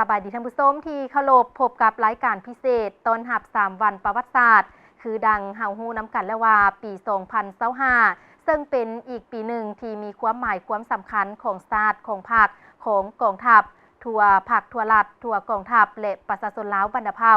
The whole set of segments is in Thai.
บายดีท่านผู้ชมที่เคารพพบกับรายการพิเศษต้นหับ3วันประวัติศาสตร์คือดังเฮาฮู้น้ำกันแล้วว่าปี2025ซึ่งเป็นอีกปีหนึ่งที่มีความหมายความสำคัญของชาติของภาคของกองทัพทั่วภาคทั่วรัฐทั่วกองทัพและประชาชนลาวบรรณเผ่า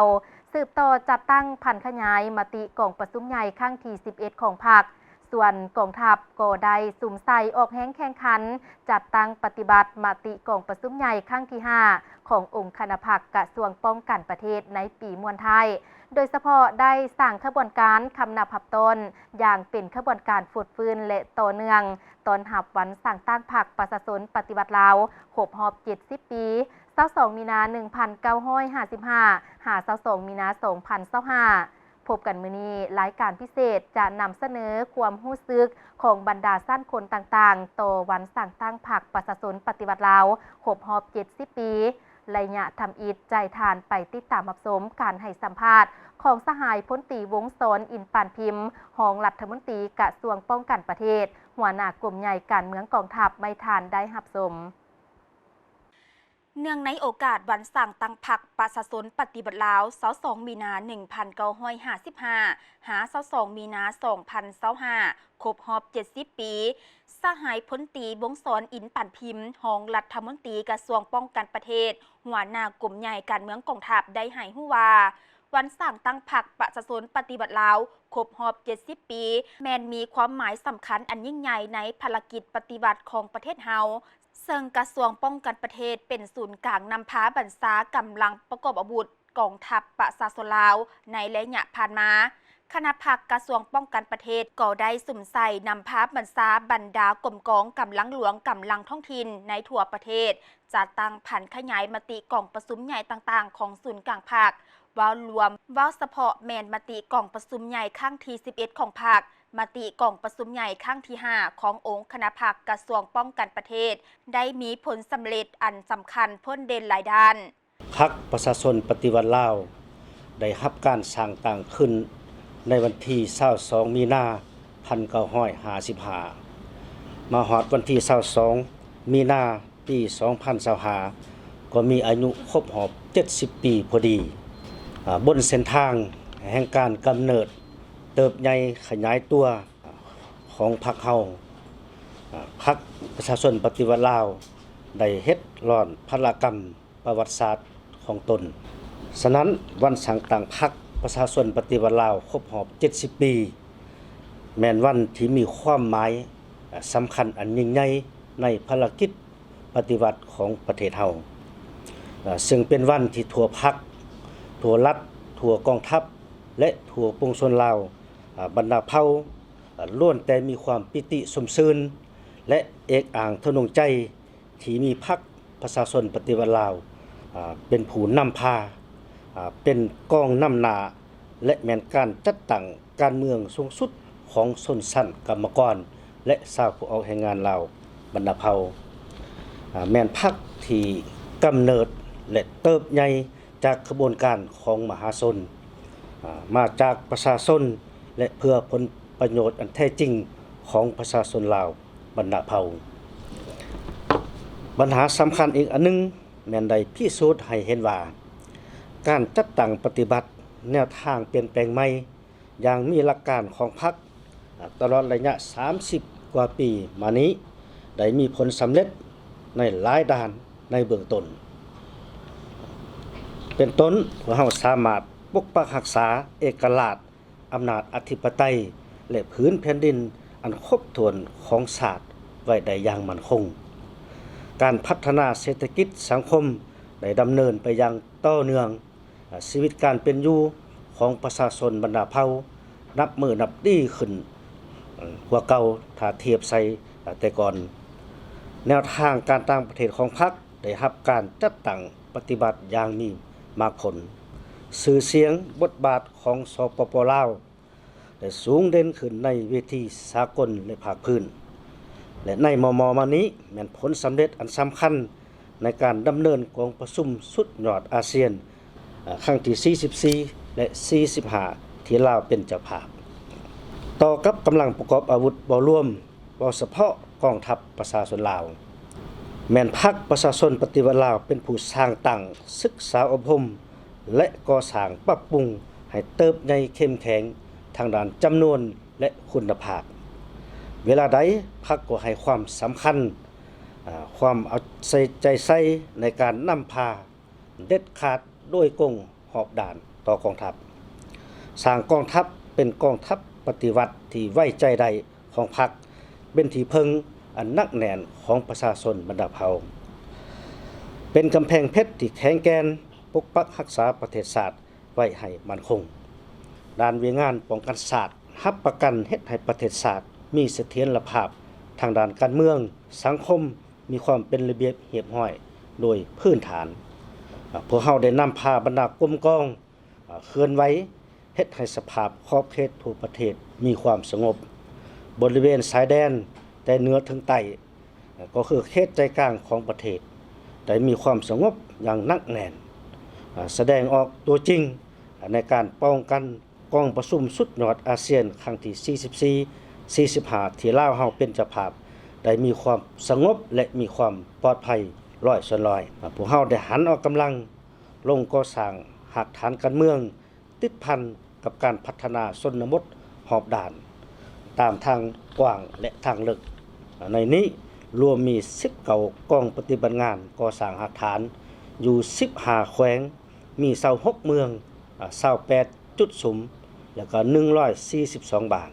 สืบต่อจัดตั้งพันขยายมติกองประชุมใหญ่ครั้งที่11ของภาคส่วนกองทัพก็ได้สุ่มใส่ออกแห่งแข่งขันจัดตั้งปฏิบัติมติกองประชุมใหญ่ครั้งที่5ขององค์คณะผักกระทรวงป้องกันประเทศในปีมวลไทยโดยเฉพาะได้สร้างขบวนการคำนับหับต้นอย่างเป็นขบวนการฝืดฟื้นและต่อเนื่องตอนหับวันสั่งตั้งผักประชาชนปฏิบัติลาวครบรอบ70ปี22มีนา1955หา22มีนา2025พบกันมื้อนี้รายการพิเศษจะนำเสนอความรู้สึกของบรรดาสั้นคนต่างๆต่อวันสั่งตั้งพรรคประชาชนปฏิบัติลาวครบรอบ70ปีระยะทำอิฐใจทานไปติดตามรับชมการให้สัมภาษณ์ของสหายพลตรีวงศ์สนอินปานพิมพ์รองรัฐมนตรีกระทรวงป้องกันประเทศหัวหน้ากลุ่มใหญ่การเมืองกองทัพไม่ทานได้รับชมเนื่องในโอกาสวันสั่งตั้งพรรคประชาชนปฏิบัติลาว22มีนา1955หา22มีนา2025ครบรอบ70ปีสหายพลตรีวงศ์สนอินปานพิมพ์รองรัฐมนตรีกระทรวงป้องกันประเทศหัวหน้ากลุ่มใหญ่การเมืองกองทัพได้ให้ฮู้ว่าวันสั่งตั้งพรรคประชาชนปฏิบัติลาวครบรอบ70ปีแม้นมีความหมายสำคัญอันยิ่งใหญ่ในภารกิจปฏิบัติของประเทศเฮาซึ่งกระทรวงป้องกันประเทศเป็นศูนย์กลางนำพาบัญชากำลังประกอบอาวุธกองทัพประชาชนลาวในระยะผ่านมาคณะพรรคกระทรวงป้องกันประเทศก็ได้สุ่มใส่นำพาบัญชาบรรดากรมกองกำลังหลวงกำลังท้องถิ่นในทั่วประเทศจัดตั้งผันขยายมติกองประชุมใหญ่ต่างๆของศูนย์กลางภาคว่ารวมว่าเฉพาะแมนมติกองประชุมใหญ่ครั้งที่11ของภาคมติกองประชุมใหญ่ครั้งที่5ขององค์คณะพรรคกระทรวงป้องกันประเทศได้มีผลสำเร็จอันสำคัญพ้นเด่นหลายด้านพรรคประชาชนปฏิวัติลาวได้รับการสร้างตั้งขึ้นในวันที่22มีนา1955มาฮอดวันที่22มีนาปี2025ก็มีอายุครบรอบ70ปีพอดีบนเส้นทางแห่งการกำเนิดเติบใหญ่ขยายตัวของพรรคเฮาพรรคประชาชนปฏิวัติลาวได้เฮ็ดร้อนพลกรรมประวัติศาสตร์ของตนฉะนั้นวันสั่งตั้งพรรคประชาชนปฏิวัติลาวครบรอบ70ปีแม่นวันที่มีความหมายสำคัญอันยิ่งใหญ่ในภารกิจปฏิวัติของประเทศเฮาซึ่งเป็นวันที่ทั่วพรรคทั่วรัฐทั่วกองทัพและทั่วปวงชนลาวบรรดาเผ่าล้วนแต่มีความปิติสมชื่นและเอกอ่างทะนงใจที่มีพรรคประชาชนปฏิวัติลาวเป็นผู้นำพาเป็นกองนำหน้าและแม่นการจัดตั้งการเมืองสูงสุดของชนชั้นกรรมกรและชาวผู้ออกแรงงานลาวบรรดาเผ่าแม่นพรรคที่กำเนิดและเติบใหญ่จากกระบวนการของมหาชนมาจากประชาชนและเพื่อผลประโยชน์อันแท้จริงของประชาชนลาวบรรดาเผ่าปัญหาสำคัญอีกอันนึงแม่นได้พิสูจน์ให้เห็นว่าการจัดตั้งปฏิบัติแนวทางเปลี่ยนแปลงใหม่อย่างมีหลักการของพรรคตลอดระยะ30กว่าปีมานี้ได้มีผลสำเร็จในหลายด้านในเบื้องต้นเป็นต้นว่าเราสามารถปกปักรักษาเอกราชอำนาจอธิปไตยและพื้นแผ่นดินอันครบถ้วนของชาติไว้ได้อย่างมั่นคงการพัฒนาเศรษฐกิจสังคมได้ดำเนินไปอย่างต่อเนื่องชีวิตการเป็นอยู่ของประชาชนบรรดาเผ่านับมือนับดีขึ้นกว่าเก่าถ้าเทียบใส่แต่ก่อนแนวทางการต่างประเทศของพรรคได้รับการจัดตั้งปฏิบัติอย่างมีมากผลสื่อเสียงบทบาทของสปป.ลาวได้สูงเด่นขึ้นในเวทีสากลและภาคพื้นและในม.มานี้แม่นผลสำเร็จอันสำคัญในการดำเนินกองประชุมสุดยอดอาเซียนครั้งที่44และ45ที่ลาวเป็นเจ้าภาพต่อกับกำลังประกอบอาวุธบ่รวมบ่เฉพาะกองทัพประชาชนลาว แม่นพรรคประชาชนปฏิวัติลาวเป็นผู้สร้างตั้งศึกษาอบรมและก่อสร้างปรับปรุงให้เติบใหญ่เข้มแข็งทางด้านจำนวนและคุณภาพเวลาใดพรรคก็ให้ความสำคัญความเอาใจใส่ในการนำพาเด็ดขาดโดยกงหอบด่านต่อกองทัพสร้างกองทัพเป็นกองทัพปฏิวัติที่ไว้ใจได้ของพรรคเป็นที่พึ่งอันนักแน่นของประชาชนบรรดาเผ่าเป็นกำแพงเพชรที่แข็งแกร่งปกปักรักษาประเทศชาติไว้ให้มั่นคงด้านวิงานป้องกันชาติรับประกันเฮ็ดให้ประเทศชาติมีเสถียรภาพทางด้านการเมืองสังคมมีความเป็นระเบียบเรียบร้อยโดยพื้นฐานพวกเฮาได้นำพาบรรดากรมกองเคลื่อนไหวเฮ็ดให้สภาพขอบเขตทั่วประเทศมีความสงบบริเวณชายแดนแต่เหนือถึงใต้ก็คือเขตใจกลางของประเทศได้มีความสงบอย่างนักแน่นแสดงออกตัวจริงในการป้องกันกองประชุมสุดยอดอาเซียนครั้งที่44 45ที่ลาวเฮาเป็นเจ้าภาพได้มีความสงบและมีความปลอดภัย100%พวกเฮาได้หันออกกำลังลงก่อสร้างหากฐานการเมืองติดพันกับการพัฒนาชนบทหอบด่านตามทางกว้างและทางลึกในนี้รวมมี19กองปฏิบัติงานก่อสร้างหากฐานอยู่15แขวงมี26เมือง28จุดสุมแล้วก็142บ้าน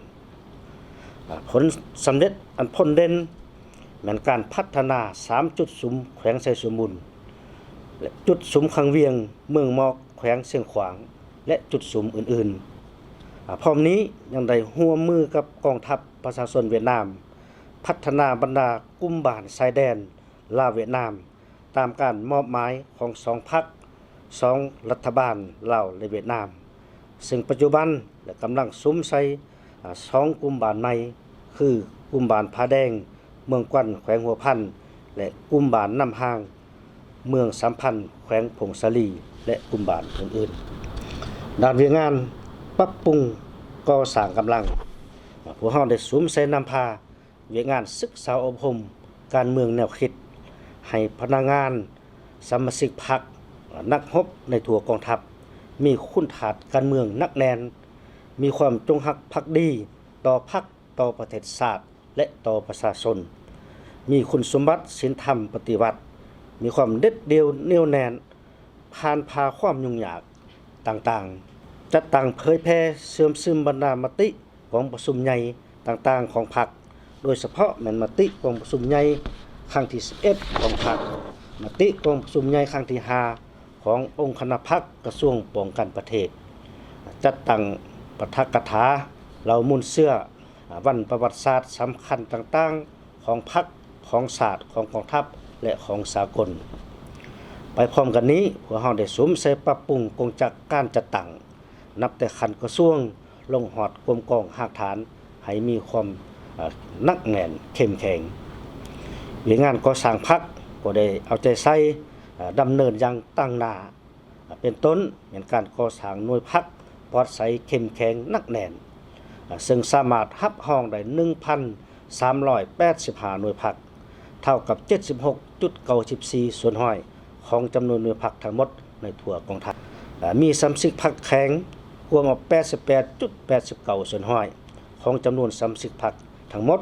ผลสำเร็จอันพ้นเด่นแม่นการพัฒนา3จุดสุมแขวงไสสมุนและจุดสุมขังเวียงเมืองมอกแขวงเชียงขวางและจุดสุมอื่นๆพร้อมนี้ยังได้ร่วมมือกับกองทัพประชาชนเวียดนามพัฒนาบรรดากลุ่มบ้านชายแดนลาวเวียดนามตามการมอบหมายของ2พรรค2รัฐบาลลาวและเวียดนามซึ่งปัจจุบันและกำลังซุ้มใส่2กลุ่มบ้านใหม่คือกลุ่มบ้านผาแดงเมืองกวันแขวงหัวพันและกลุ่มบ้านน้ำห้างเมืองสัมพันธ์แขวงผงสาลีและกลุ่มบ้านอื่นๆด้านเวียงานปรับปรุงก่อสร้างกำลังพวกเฮาได้ซุ้มใส่นำพาเวียงานศึกษาอบรมการเมืองแนวคิดให้พนักงานสมาชิกพรรคนักรบในทั่วกองทัพมีคุณฐานการเมืองนักแน่นมีความจงรักภักดีต่อพรรคต่อประเทศชาติและต่อประชาชนมีคุณสมบัติศีลธรรมปฏิบัติมีความเด็ดเดี่ยวแน่วแน่ผ่านพาความยุ่งยากต่างๆจัดตั้งเผยแพร่เสื่อมซึมบรรดามติของประชุมใหญ่ต่างๆของพรรคโดยเฉพาะแม่นมติของประชุมใหญ่ครั้งที่11ของพรรคมติของประชุมใหญ่ครั้งที่5ขององค์คณะพรรคกระทรวงป้องกันประเทศจัดตั้งปาฐกถาเหล่ามูลเสื้อวันประวัติศาสตร์สำคัญต่างๆของพรรคของศาสตร์ของกองทัพและของสากลไปพร้อมกันนี้พวกเฮาได้สวมใส่ปรับปรุงกงจักการจัดตั้งนับแต่ขันกระทรวงลงหอดกรมกองหากฐานให้มีความนักแน่นเข้มแข็งเวียงานก่อสร้างพรรคก็ได้เอาใจใส่ดำเนินอย่างตั้งหน้าเป็นต้นเหมือนการก่อสร้างหน่วยพรรคปลอดใสเข้มแข็งนักแน่นซึ่งสามารถรับรองได้ 1,385 หน่วยพรรคเท่ากับ 76.94 ส่วนห้อยของจำนวนหน่วยพรรคทั้งหมดในทั่วกองทัพมีสมาชิกพรรคแข็งรวม 88.89 ส่วนห้อยของจำนวนสมาชิกพรรคทั้งหมด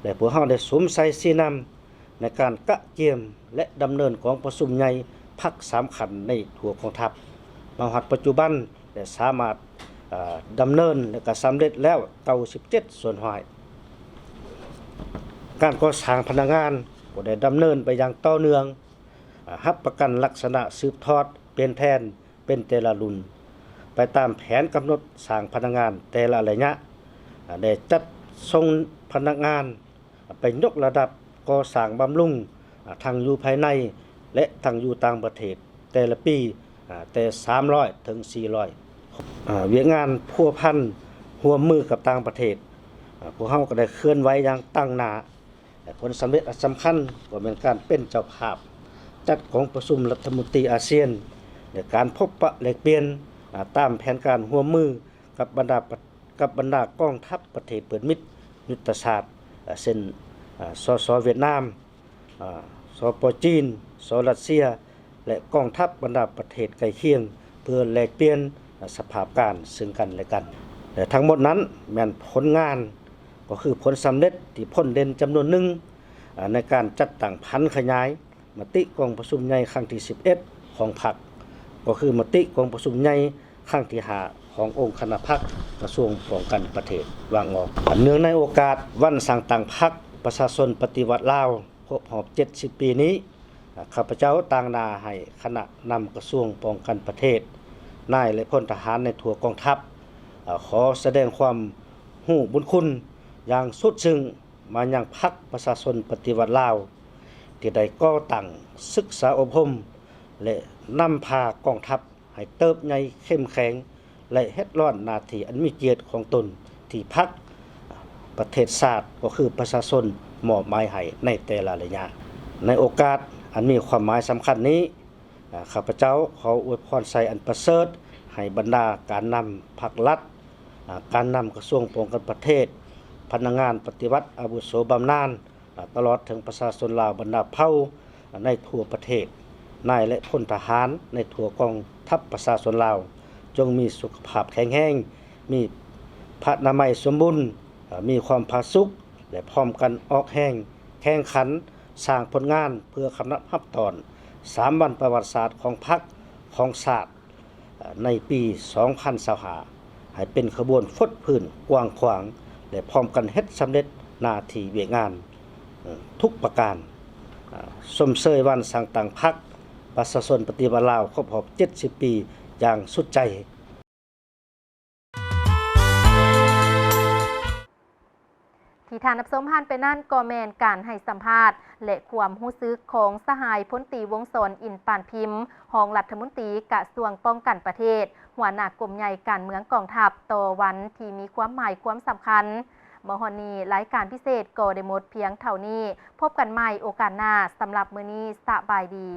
และพวกเฮาได้สวมใส่สีนำในการกะเกียมและดำเนินของประชุมใหญ่พรรค3ขันในทั่วกองทัพมาฮอดปัจจุบันได้สามารถดำเนินและก็สำเร็จแล้ว97ส่วนห้อยการก่อสร้างพนักงานก็ได้ดำเนินไปอย่างต่อเนื่องรับประกันลักษณะสืบทอดเป็นแทนเป็นแต่ละรุ่นไปตามแผนกำหนดสร้างพนักงานแต่ละระยะได้จัดส่งพนักงานไปยกระดับก่อสร้างบำรุงทั้งอยู่ภายในและทั้งอยู่ต่างประเทศแต่ละปีแต่300ถึง400เวียงงานพัวพันร่วมมือกับต่างประเทศพวกเฮาก็ได้เคลื่อนไหวอย่างตั้งหน้าผลสำเร็จสำคัญก็เป็นการเป็นเจ้าภาพจัดของประชุมรัฐมนตรีอาเซียนในการพบปะแลกเปลี่ยนตามแผนการร่วมมือกับบรรดากองทัพประเทศเปิดมิตรยุทธศาสตร์เช่นสสเวียดนาม สปจีนสรัสเซียและกองทัพบรรดาประเทศใกล้เคียงเพื่อแลกเปลี่ยนสภาพการซึ่งกันและกันแต่ทั้งหมดนั้นแม่นผลงานก็คือผลสำเร็จที่พ้นเด่นจำนวนหนึ่งในการจัดตั้งพันขยายมติกองประชุมใหญ่ครั้งที่11ของพรรคก็คือมติกองประชุมใหญ่ครั้งที่5ขององค์คณะพรรคกระทรวงป้องกันประเทศวางออกเนื่องในโอกาสวันสร้างตั้งพรรคประชาชนปฏิวัติลาวครบรอบ70 ปีนี้ข้าพเจ้าต่างนาให้คณะนำกระทรวงป้องกันประเทศนายและพลทหารในทั่วกองทัพขอแสดงความรู้บุญคุณอย่างสุดซึ้งมายังพรรคประชาชนปฏิวัติลาวที่ได้ก่อตั้งศึกษาอบรมและนำพากองทัพให้เติบใหญ่เข้มแข็งและเฮ็ดร้อนหน้าที่อันมีเกียรติของตนที่พรรคประเทศชาติก็คือประชาชนมอบหมายให้ในแต่ละระยะในโอกาสอันมีความหมายสำคัญนี้ข้าพเจ้าขออวยพรใส่อันประเสริฐให้บรรดาการนำภาครัฐการนำกระทรวงป้องกันประเทศพนักงานปฏิวัติอาวุโสบำนาญตลอดถึงประชาชนลาวบรรดาเผ่าในทั่วประเทศนายและพลทหารในทั่วกองทัพประชาชนลาวจงมีสุขภาพแข็งแรงมีพระนามัยสมบูรณ์มีความผาสุกและพร้อมกันออกแห่งแข่งขันสร้างผลงานเพื่อคำนับรับตอน3 วันประวัติศาสตร์ของพรรคของชาติในปี2025ให้เป็นขบวนฟดพื้นกว้างขวางและพร้อมกันเฮ็ดสำเร็จหน้าที่เวียกงานทุกประการสมเสยวันสร้างตั้งพรรคประชาชนปฏิวัติลาวครบรอบ70 ปีอย่างสุดใจที่ทานนับสมพันธ์ไปนั่นก็แมนการให้สัมภาษณ์และความรู้สึกของสหายพลตรีวงศรอินปานพิมพ์รองรัฐมนตรีกระทรวงป้องกันประเทศหัวหน้ากรมใหญ่การเมืองกองทัพต่อวันที่มีความหมายความสำคัญมหนีรายการพิเศษก็ได้หมดเพียงเท่านี้พบกันใหม่โอกาสหน้าสำหรับมื้อนี้สบายดี